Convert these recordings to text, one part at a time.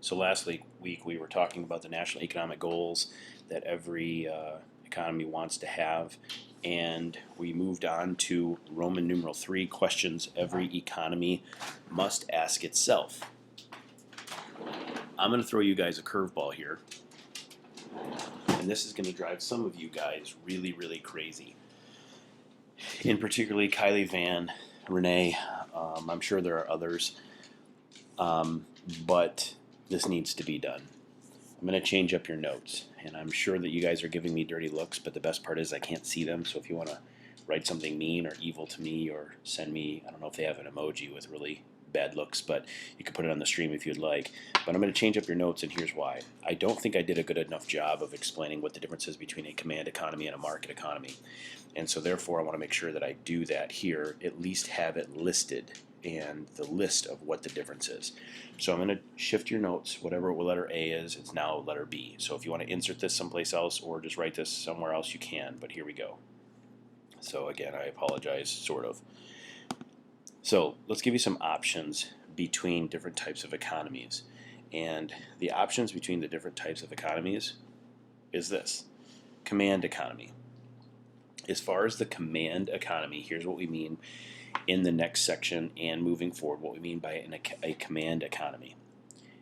So last week we were talking about the national economic goals that every economy wants to have, and we moved on to Roman numeral 3 questions every economy must ask itself. I'm going to throw you guys a curveball here, and this is going to drive some of you guys really, really crazy. In particularly Kylie Van, Renee, I'm sure there are others, but this needs to be done. I'm going to change up your notes, and I'm sure that you guys are giving me dirty looks, but the best part is I can't see them, so if you want to write something mean or evil to me or send me, I don't know if they have an emoji with really bad looks, but you can put it on the stream if you'd like. But I'm going to change up your notes, and here's why. I don't think I did a good enough job of explaining what the difference is between a command economy and a market economy. And so therefore I want to make sure that I do that here, at least have it listed and the list of what the difference is. So I'm going to shift your notes. Whatever letter A is, it's now letter B. So if you want to insert this someplace else or just write this somewhere else, you can, but here we go. So again, I apologize, sort of. So let's give you some options between different types of economies. And the options between the different types of economies is this: command economy. As far as the command economy, here's what we mean in the next section and moving forward, what we mean by a command economy.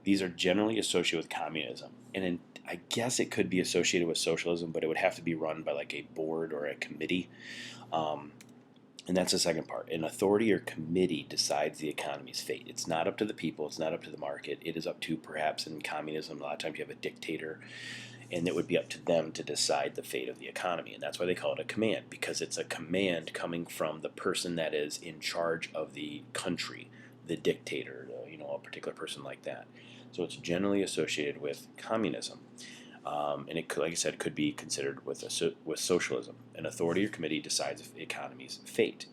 These are generally associated with communism, and I guess it could be associated with socialism, but it would have to be run by like a board or a committee. And that's the second part. An authority or committee decides the economy's fate. It's not up to the people. It's not up to the market. It is up to, perhaps in communism, a lot of times you have a dictator, and it would be up to them to decide the fate of the economy. And that's why they call it a command, because it's a command coming from the person that is in charge of the country, the dictator, a particular person like that. So it's generally associated with communism. And it could, like I said, could be considered with socialism. An authority or committee decides the economy's fate.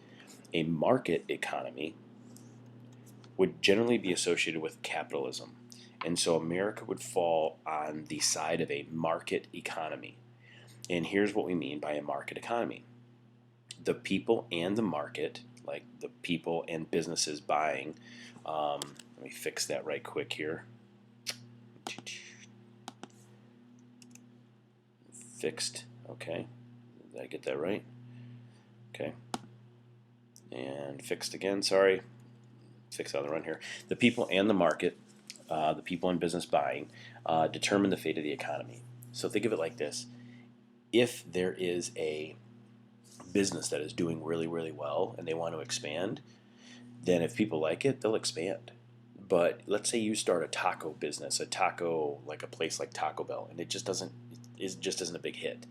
A market economy would generally be associated with capitalism. And so America would fall on the side of a market economy. And here's what we mean by a market economy. The people and the market, like the people and businesses buying, let me fix that right quick here. Fixed, okay. Did I get that right? Okay. And fixed again, sorry. Fix on the run here. The people and the market, the people in business buying, determine the fate of the economy. So think of it like this. If there is a business that is doing really, really well and they want to expand, then if people like it, they'll expand. But let's say you start a taco business, like a place like Taco Bell, and it just isn't a big hit.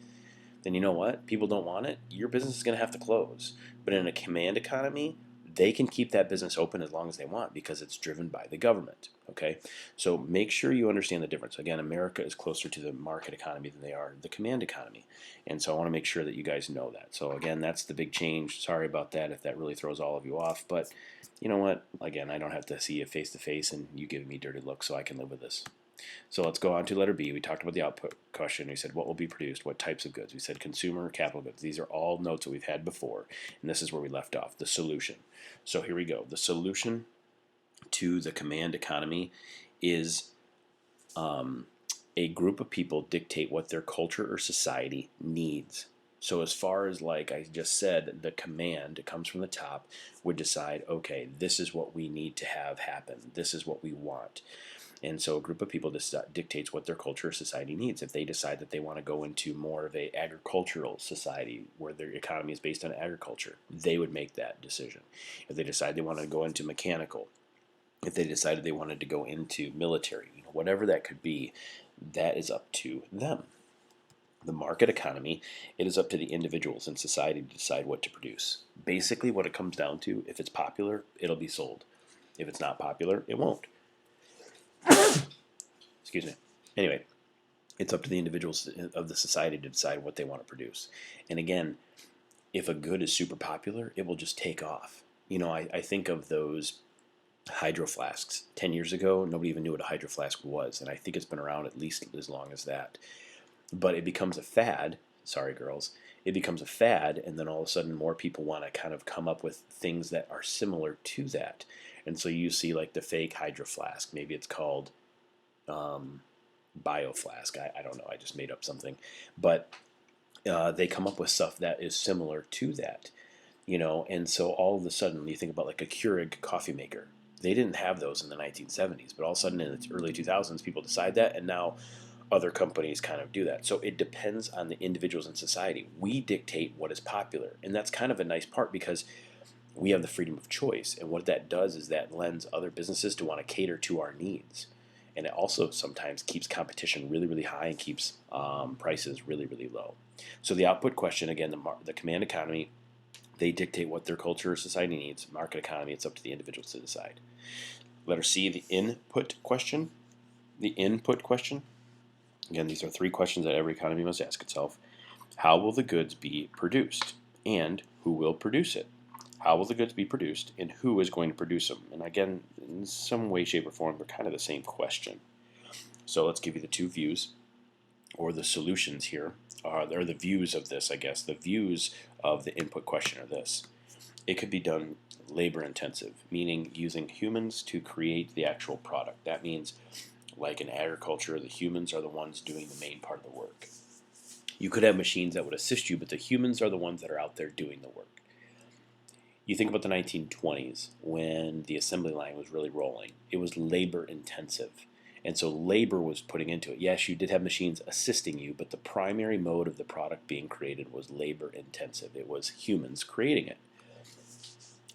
Then you know what? People don't want it. Your business is going to have to close. But in a command economy, they can keep that business open as long as they want because it's driven by the government. Okay, so make sure you understand the difference. Again, America is closer to the market economy than they are the command economy, and so I want to make sure that you guys know that. So again, that's the big change. Sorry about that if that really throws all of you off, but you know what? Again, I don't have to see you face to face and you giving me dirty looks, so I can live with this. So let's go on to letter B. We talked about the output question. We said what will be produced, what types of goods. We said consumer, capital goods. These are all notes that we've had before, and this is where we left off, the solution. So here we go. The solution to the command economy is a group of people dictate what their culture or society needs. So as far as, like I just said, the command, it comes from the top, would decide, okay, this is what we need to have happen. This is what we want. And so a group of people dictates what their culture or society needs. If they decide that they want to go into more of a agricultural society where their economy is based on agriculture, they would make that decision. If they decide they want to go into mechanical, if they decided they wanted to go into military, whatever that could be, that is up to them. The market economy, it is up to the individuals in society to decide what to produce. Basically what it comes down to, if it's popular, it'll be sold. If it's not popular, it won't. Excuse me. Anyway, it's up to the individuals of the society to decide what they want to produce. And again, if a good is super popular, it will just take off. I think of those hydro flasks. 10 years ago, nobody even knew what a hydro flask was, and I think it's been around at least as long as that. But it becomes a fad. Sorry, girls. It becomes a fad, and then all of a sudden more people want to kind of come up with things that are similar to that. And so you see like the fake hydro flask. Maybe it's called um, bioflask. I don't know. I just made up something, but they come up with stuff that is similar to that, and so all of a sudden you think about like a Keurig coffee maker. They didn't have those in the 1970s, but all of a sudden in the early 2000s, people decide that, and now other companies kind of do that. So it depends on the individuals in society. We dictate what is popular, and that's kind of a nice part because we have the freedom of choice. And what that does is that lends other businesses to want to cater to our needs. And it also sometimes keeps competition really, really high and keeps prices really, really low. So the output question, again, the command economy, they dictate what their culture or society needs. Market economy, it's up to the individuals to decide. Letter C, the input question. The input question. Again, these are three questions that every economy must ask itself. How will the goods be produced? And who will produce it? How will the goods be produced? And who is going to produce them? And again, in some way, shape, or form, they're kind of the same question. So let's give you the two views, or the solutions here, or the views of this, I guess. The views of the input question are this. It could be done labor intensive, meaning using humans to create the actual product. That means, like in agriculture, the humans are the ones doing the main part of the work. You could have machines that would assist you, but the humans are the ones that are out there doing the work. You think about the 1920s when the assembly line was really rolling. It was labor intensive. And so labor was putting into it. Yes, you did have machines assisting you, but the primary mode of the product being created was labor intensive. It was humans creating it.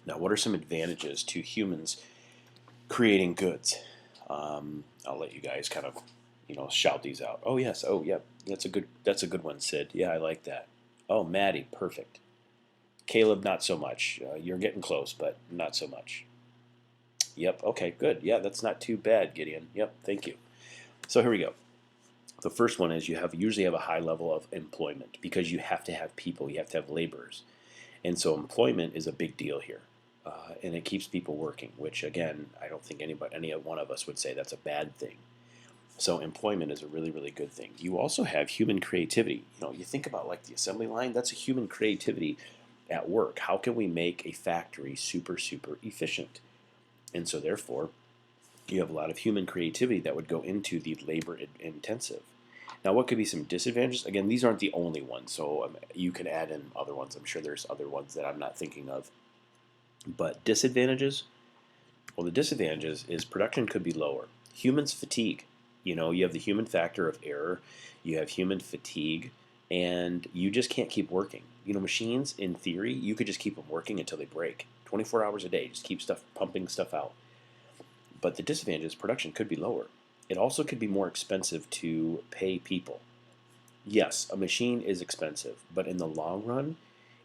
Now, what are some advantages to humans creating goods? I'll let you guys kind of, shout these out. Oh yes, oh yeah, that's a good one, Sid. Yeah, I like that. Oh, Maddie, perfect. Caleb, not so much. You're getting close, but not so much. Yep, okay, good. Yeah, that's not too bad, Gideon. Yep, thank you. So here we go. The first one is you usually have a high level of employment because you have to have people, you have to have laborers. And so employment is a big deal here. And it keeps people working, which again, I don't think any one of us would say that's a bad thing. So employment is a really, really good thing. You also have human creativity. You think about like the assembly line, that's a human creativity at work. How can we make a factory super, super efficient? And so therefore, you have a lot of human creativity that would go into the labor intensive. Now, what could be some disadvantages? Again, these aren't the only ones, so you can add in other ones. I'm sure there's other ones that I'm not thinking of. But disadvantages? Well, the disadvantages is production could be lower. Humans fatigue. You have the human factor of error, you have human fatigue, and you just can't keep working. Machines, in theory, you could just keep them working until they break. 24 hours a day, just keep pumping stuff out. But the disadvantage is production could be lower. It also could be more expensive to pay people. Yes, a machine is expensive, but in the long run,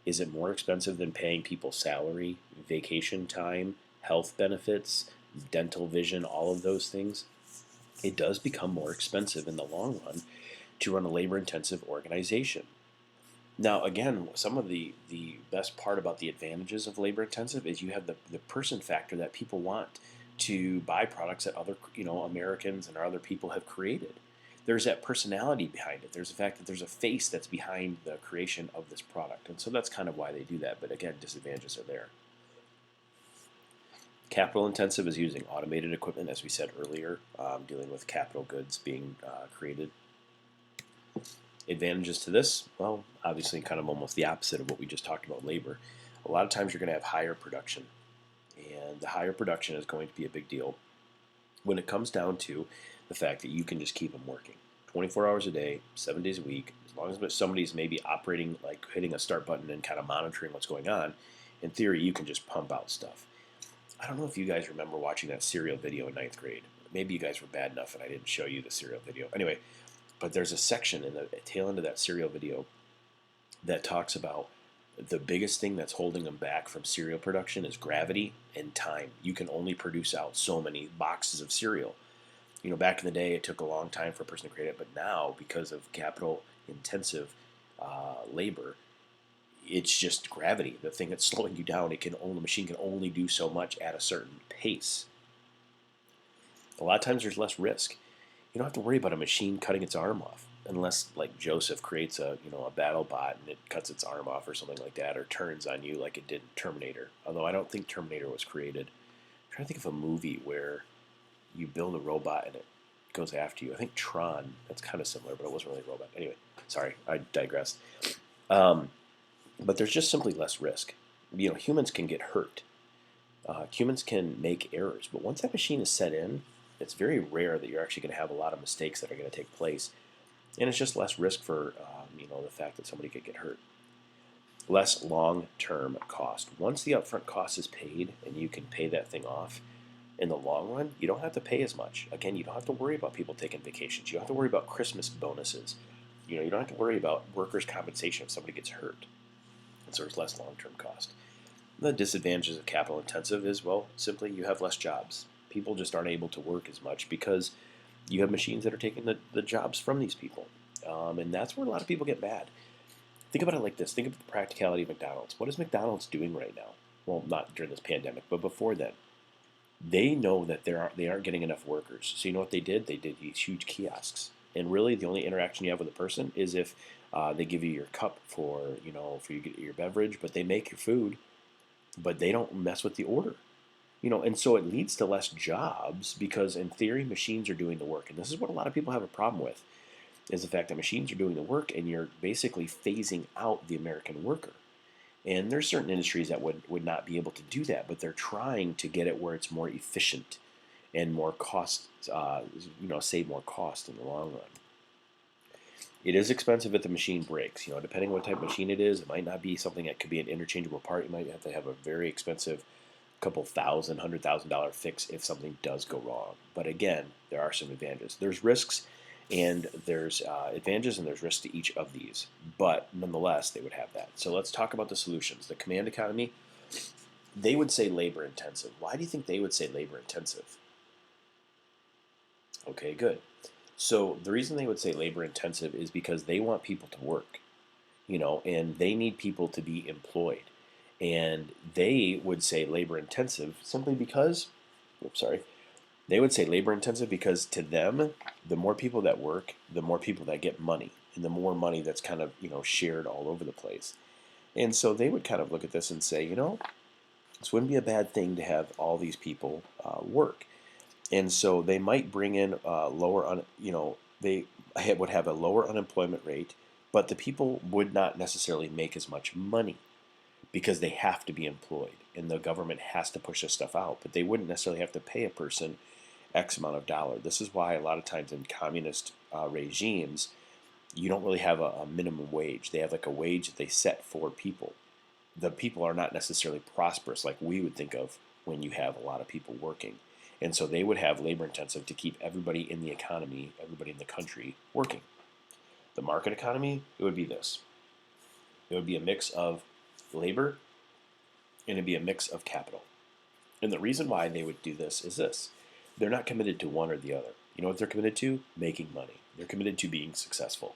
is it more expensive than paying people salary, vacation time, health benefits, dental vision, all of those things? It does become more expensive in the long run to run a labor intensive organization. Now, again, some of the best part about the advantages of labor intensive is you have the person factor that people want to buy products that other Americans and other people have created. There's that personality behind it. There's the fact that there's a face that's behind the creation of this product, and so that's kind of why they do that. But again, disadvantages are there. Capital intensive is using automated equipment, as we said earlier, dealing with capital goods being created. Advantages to this, well, obviously kind of almost the opposite of what we just talked about labor. A lot of times you're going to have higher production, and the higher production is going to be a big deal when it comes down to the fact that you can just keep them working 24 hours a day, 7 days a week. As long as somebody's maybe operating, like hitting a start button and kind of monitoring what's going on, in theory you can just pump out stuff. I don't know if you guys remember watching that cereal video in 9th grade. Maybe you guys were bad enough and I didn't show you the cereal video. Anyway, but there's a section in the tail end of that cereal video that talks about the biggest thing that's holding them back from cereal production is gravity and time. You can only produce out so many boxes of cereal. Back in the day, it took a long time for a person to create it, but now, because of capital intensive labor, it's just gravity. The thing that's slowing you down, the machine can only do so much at a certain pace. A lot of times there's less risk. You don't have to worry about a machine cutting its arm off, unless like Joseph creates a battle bot and it cuts its arm off or something like that, or turns on you like it did in Terminator. Although I don't think Terminator was created. I'm trying to think of a movie where you build a robot and it goes after you. I think Tron, that's kind of similar, but it wasn't really a robot. Anyway, sorry, I digress. Um, but there's just simply less risk. Humans can get hurt. Humans can make errors, but once that machine is set in, it's very rare that you're actually going to have a lot of mistakes that are going to take place, and it's just less risk for the fact that somebody could get hurt. Less long-term cost. Once the upfront cost is paid and you can pay that thing off, in the long run, you don't have to pay as much. Again, you don't have to worry about people taking vacations. You don't have to worry about Christmas bonuses. You don't have to worry about workers' compensation if somebody gets hurt. And so there's less long-term cost. The disadvantages of capital intensive is, well, simply you have less jobs. People just aren't able to work as much because you have machines that are taking the jobs from these people. And that's where a lot of people get mad. Think about it like this. Think of the practicality of McDonald's. What is McDonald's doing right now? Well, not during this pandemic, but before then. They know that they aren't getting enough workers. So you know what they did? They did these huge kiosks. And really, the only interaction you have with a person is if they give you your cup for you get your beverage, but they make your food, but they don't mess with the order. And so it leads to less jobs because, in theory, machines are doing the work. And this is what a lot of people have a problem with, is the fact that machines are doing the work, and you're basically phasing out the American worker. And there's certain industries that would not be able to do that, but they're trying to get it where it's more efficient and more cost, save more cost in the long run. It is expensive if the machine breaks. Depending on what type of machine it is, it might not be something that could be an interchangeable part. You might have to have a very expensive couple thousand, $100,000 fix if something does go wrong. But again, there are some advantages. There's risks and there's advantages and there's risks to each of these. But nonetheless, they would have that. So let's talk about the solutions. The command economy, they would say labor intensive. Why do you think they would say labor intensive? Okay, good. So the reason they would say labor intensive is because they want people to work, and they need people to be employed. And they would say labor intensive simply because, they would say labor intensive because to them, the more people that work, the more people that get money, and the more money that's kind of, shared all over the place. And so they would kind of look at this and say, this wouldn't be a bad thing to have all these people work. And so they might bring in they would have a lower unemployment rate, but the people would not necessarily make as much money because they have to be employed and the government has to push this stuff out. But they wouldn't necessarily have to pay a person X amount of dollar. This is why a lot of times in communist regimes, you don't really have a minimum wage. They have like a wage that they set for people. The people are not necessarily prosperous like we would think of when you have a lot of people working. And so they would have labor intensive to keep everybody in the economy, everybody in the country working. The market economy, it would be this. It would be a mix of labor and it'd be a mix of capital. And the reason why they would do this is this. They're not committed to one or the other. You know what they're committed to? Making money. They're committed to being successful.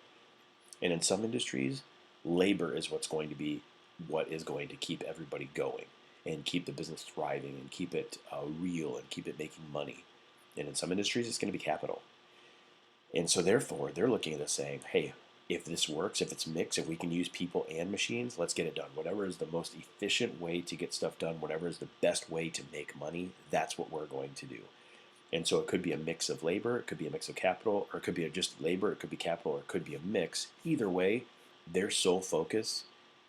And in some industries, labor is what's going to be what is going to keep everybody going and keep the business thriving and keep it real and keep it making money. And in some industries, it's going to be capital. And so therefore, they're looking at this saying, hey, if this works, if it's mixed, if we can use people and machines, let's get it done. Whatever is the most efficient way to get stuff done, whatever is the best way to make money, that's what we're going to do. And so it could be a mix of labor, it could be a mix of capital, or it could be just labor, it could be capital, or it could be a mix. Either way, their sole focus,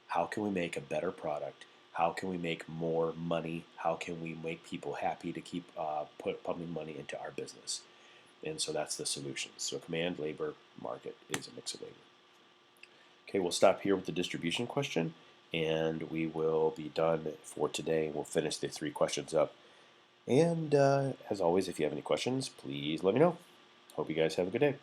how can we make a better product? How can we make more money? How can we make people happy to keep pumping money into our business? And so that's the solution. So command, labor, market is a mix of labor. Okay, we'll stop here with the distribution question, and we will be done for today. We'll finish the 3 questions up. And as always, if you have any questions, please let me know. Hope you guys have a good day.